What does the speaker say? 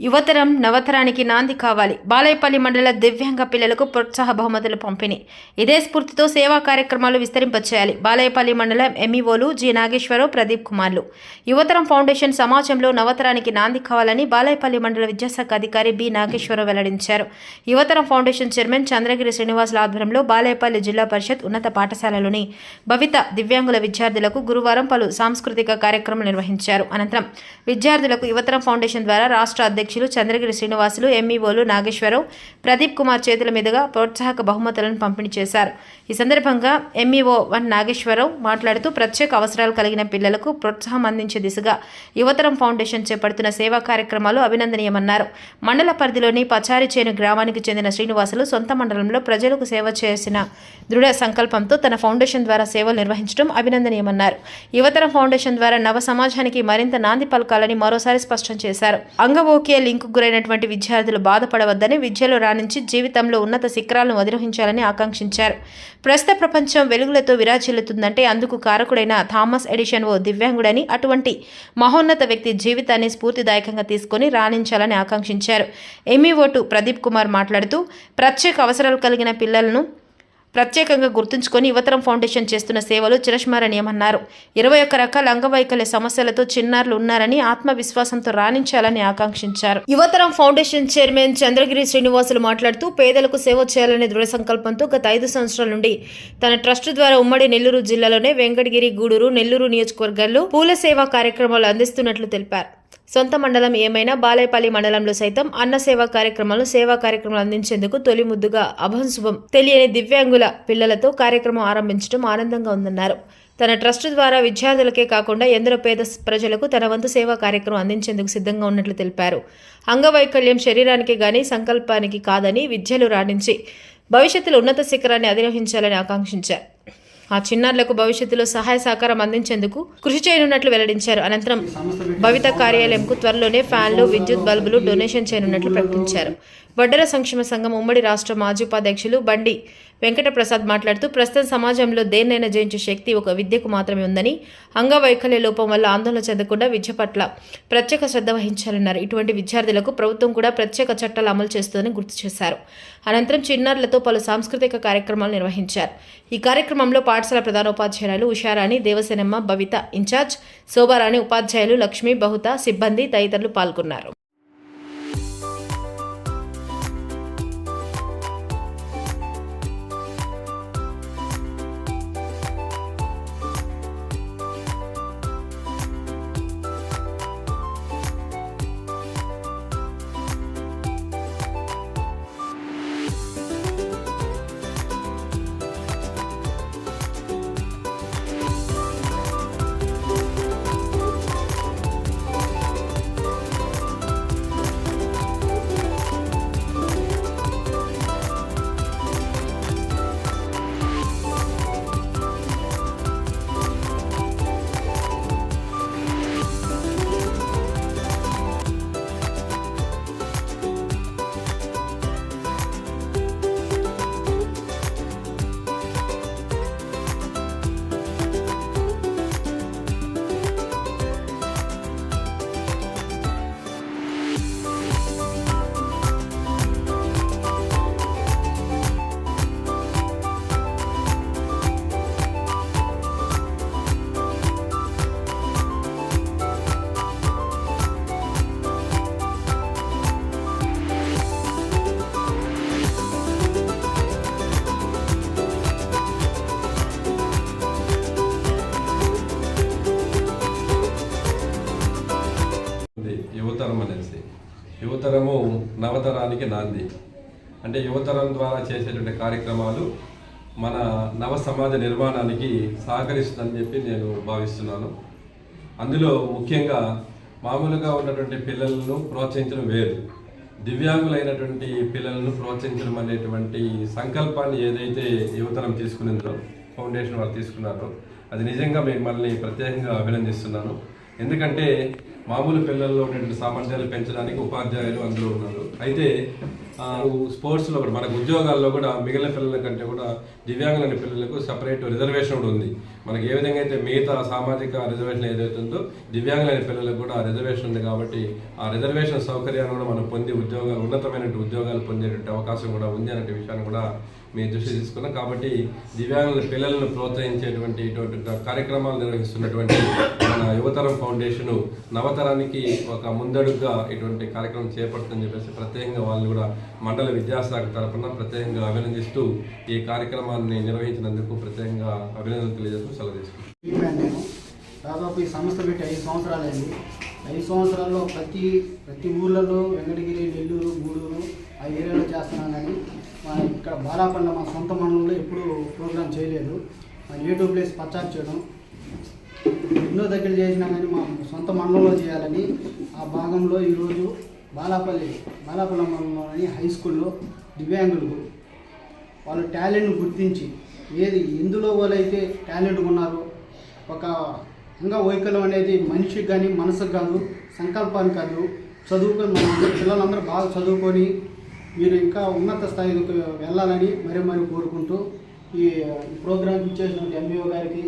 యువతరం నవతరానికి నాంది కావాలి. బాలాయపల్లి మండల దివ్యాంగ పిల్లలకు ప్రోత్సాహ బహుమతుల పంపిణీ. ఇదే స్ఫూర్తితో సేవా కార్యక్రమాలు విస్తరింపచేయాలి. బాలాయపల్లి మండలం ఎంఈఓలు జి నాగేశ్వరరావు, ప్రదీప్ కుమార్లు. యువతరం ఫౌండేషన్ సమాజంలో నవతరానికి నాంది కావాలని బాలాయపల్లి మండల విద్యాశాఖ అధికారి బి నాగేశ్వరరావు వెల్లడించారు. యువతరం ఫౌండేషన్ చైర్మన్ చంద్రగిరి శ్రీనివాసుల ఆధ్వర్యంలో బాలాయపల్లి జిల్లా పరిషత్ ఉన్నత పాఠశాలలోని భవిత దివ్యాంగుల విద్యార్థులకు గురువారం పలు సాంస్కృతిక కార్యక్రమాలు నిర్వహించారు. అనంతరం విద్యార్థులకు యువతరం ఫౌండేషన్ ద్వారా రాష్ట్ర అధ్యక్షులు చంద్రగిరి శ్రీనివాసులు, ఎంఈఓలు నాగేశ్వరరావు, ప్రదీప్ కుమార్ చేతుల మీదుగా ప్రోత్సాహక బహుమతులను పంపిణీ చేశారు. ఈ సందర్భంగా ఎంఈఓ 1 నాగేశ్వరరావు మాట్లాడుతూ ప్రత్యేక అవసరాలు కలిగిన పిల్లలకు ప్రోత్సాహం అందించే దిశగా యువతరం ఫౌండేషన్ చేపడుతున్న సేవా కార్యక్రమాలు అభినందనీయమన్నారు. మండల పరిధిలోని పచారిచేను గ్రామానికి చెందిన శ్రీనివాసులు సొంత మండలంలో ప్రజలకు సేవ చేసిన దృఢ సంకల్పంతో తన ఫౌండేషన్ ద్వారా సేవలు నిర్వహించడం అభినందనీయమన్నారు. యువతరం ఫౌండేషన్ ద్వారా నవ సమాజానికి మరింత నాంది పలకాలని మరోసారి స్పష్టం చేశారు. అంగవోకే లింకు గురైనటువంటి విద్యార్థులు బాధపడవద్దని, విద్యలో రాణించి జీవితంలో ఉన్నత శిఖరాలను అధిరోహించాలని ఆకాంక్షించారు. ప్రస్తుత ప్రపంచం వెలుగులతో విరాజిల్లుతుందంటే అందుకు కారకుడైన థామస్ ఎడిషన్ ఓ దివ్యాంగుడని, అటువంటి మహోన్నత వ్యక్తి జీవితాన్ని స్ఫూర్తిదాయకంగా తీసుకుని రాణించాలని ఆకాంక్షించారు. ఎంఈఓ2 ప్రదీప్ కుమార్ మాట్లాడుతూ ప్రత్యేక అవసరాలు కలిగిన పిల్లలను ప్రత్యేకంగా గుర్తుంచుకొని యువతరం ఫౌండేషన్ చేస్తున్న సేవలు చిరస్మరణీయమన్నారు. 21 రకాల అంగవైకల్య సమస్యలతో చిన్నారులు ఉన్నారని, ఆత్మవిశ్వాసంతో రాణించాలని ఆకాంక్షించారు. యువతరం ఫౌండేషన్ చైర్మన్ చంద్రగిరి శ్రీనివాసులు మాట్లాడుతూ పేదలకు సేవ చేయాలనే దృఢ సంకల్పంతో గత 5 సంవత్సరాల నుండి తన ట్రస్ట్ ద్వారా ఉమ్మడి నెల్లూరు జిల్లాలోనే వెంకటగిరి, గూడూరు, నెల్లూరు నియోజకవర్గాల్లో పూల సేవా కార్యక్రమాలు అందిస్తున్నట్లు తెలిపారు. సొంత మండలం ఏమైనా బాలాయపల్లి మండలంలో సైతం అన్న సేవా కార్యక్రమాలు అందించేందుకు తొలి ముద్దుగా అభంశుభం తెలియని దివ్యాంగుల పిల్లలతో కార్యక్రమం ఆరంభించడం ఆనందంగా ఉందన్నారు. తన ట్రస్ట్ ద్వారా విద్యార్థులకే కాకుండా ఎందరో పేద ప్రజలకు తన వంతు సేవా కార్యక్రమం అందించేందుకు సిద్ధంగా ఉన్నట్లు తెలిపారు. అంగవైకల్యం శరీరానికి గాని సంకల్పానికి కాదని, విద్యలు రాణించి భవిష్యత్తులో ఉన్నత శిఖరాన్ని అధిరోహించాలని ఆకాంక్షించారు. ఆ చిన్నారులకు భవిష్యత్తులో సహాయ సహకారం అందించేందుకు కృషి చేయనున్నట్లు వెల్లడించారు. అనంతరం భవిత కార్యాలయంకు త్వరలోనే ఫ్యాన్లు, విద్యుత్ బల్బులు డొనేషన్ చేయనున్నట్లు ప్రకటించారు. వడ్డెర సంక్షేమ సంఘం ఉమ్మడి రాష్ట్ర మాజీ ఉపాధ్యక్షులు బండి వెంకటప్రసాద్ మాట్లాడుతూ ప్రస్తుతం సమాజంలో దేన్నైనా జయించే శక్తి ఒక విద్యకు మాత్రమే ఉందని, అంగవైకల్య లోపం వల్ల ఆందోళన చెందకుండా విద్య పట్ల ప్రత్యేక శ్రద్ధ వహించాలన్నారు. ఇటువంటి విద్యార్థులకు ప్రభుత్వం కూడా ప్రత్యేక చట్టాలు అమలు చేస్తుందని గుర్తు చేశారు. అనంతరం చిన్నారులతో పలు సాంస్కృతిక కార్యక్రమాలు నిర్వహించారు. ఈ కార్యక్రమంలో పాఠశాల ప్రధానోపాధ్యాయురాలు ఉషారాణి, దేవసేనమ్మ, భవిత ఇన్ఛార్జ్ శోభారాణి, ఉపాధ్యాయులు లక్ష్మి, బహుత, సిబ్బంది తదితరులు పాల్గొన్నారు. యువతరము నవతరానికి నాంది. అంటే యువతరం ద్వారా చేసేటువంటి కార్యక్రమాలు మన నవ సమాజ నిర్మాణానికి సహకరిస్తుందని చెప్పి నేను భావిస్తున్నాను. అందులో ముఖ్యంగా మామూలుగా ఉన్నటువంటి పిల్లలను ప్రోత్సహించడం వేరు, దివ్యాంగులైనటువంటి పిల్లలను ప్రోత్సహించడం అనేటువంటి సంకల్పాన్ని ఏదైతే యువతరం తీసుకునేందో, ఫౌండేషన్ వారు తీసుకున్నారో, అది నిజంగా మిమ్మల్ని ప్రత్యేకంగా అభినందిస్తున్నాను. ఎందుకంటే మామూలు పిల్లల్లో ఉన్నటువంటి సామర్థ్యాలు పెంచడానికి ఉపాధ్యాయులు అందరూ ఉన్నారు. అయితే స్పోర్ట్స్లో కూడా, మనకు ఉద్యోగాల్లో కూడా మిగిలిన పిల్లల కంటే కూడా దివ్యాంగులైన పిల్లలకు సపరేట్ రిజర్వేషన్ కూడా ఉంది. మనకి ఏ విధంగా అయితే మిగతా సామాజిక రిజర్వేషన్ ఏదైతే ఉందో దివ్యాంగులైన పిల్లలకు కూడా రిజర్వేషన్ ఉంది కాబట్టి ఆ రిజర్వేషన్ సౌకర్యాన్ని కూడా మనం పొంది ఉన్నతమైన ఉద్యోగాలు పొందేటువంటి అవకాశం కూడా ఉంది అనే విషయాన్ని కూడా మీ దృష్టి తీసుకున్నాం. కాబట్టి దివ్యాంగుల పిల్లలను ప్రోత్సహించేటువంటి ఇటువంటి కార్యక్రమాలు నిర్వహిస్తున్నటువంటి మన యువతరం ఫౌండేషన్ నవతరానికి ఒక ముందడుగుగా ఇటువంటి కార్యక్రమం చేపడుతుందని చెప్పేసి ప్రత్యేకంగా వాళ్ళు కూడా మండల విద్యాశాఖ తరఫున ప్రత్యేకంగా అభినందిస్తూ ఈ కార్యక్రమాన్ని నిర్వహించినందుకు ప్రత్యేకంగా అభినందనలు తెలియజేస్తూ సెలవు తీసుకుంటాం. నేను దాదాపు ఈ సంస్థ పెట్టి 5 సంవత్సరాలైంది. 5 సంవత్సరాల్లో ప్రతి ఊర్లలో వెంకటగిరి, నెల్లూరు, గూడూరు ఆ ఏరియాలో చేస్తున్నాం. కానీ ఇక్కడ బాలాపల్ల మా సొంత మండలంలో ఎప్పుడూ ప్రోగ్రాం చేయలేదు. యూట్యూబ్ ప్లేస్ ప్రచారం చేయడం ఎన్నో దగ్గర చేసినా కానీ మా సొంత మండలంలో చేయాలని ఆ భాగంలో ఈరోజు బాలాపల్ల మండలంలోని హై స్కూల్లో దివ్యాంగులకు వాళ్ళ టాలెంట్ను గుర్తించి ఎందులో వాళ్ళైతే టాలెంట్గా ఉన్నారో ఒక అంగవైకల్యం అనేది మనిషికి కానీ మనసుకు కాదు, సంకల్పానికి కాదు. చదువుకొని మన పిల్లలందరూ బాగా చదువుకొని మీరు ఇంకా ఉన్నత స్థాయికి వెళ్ళాలని మరీ కోరుకుంటూ ఈ ప్రోగ్రాంకి ఇచ్చేసినటువంటి ఎంఈఓ గారికి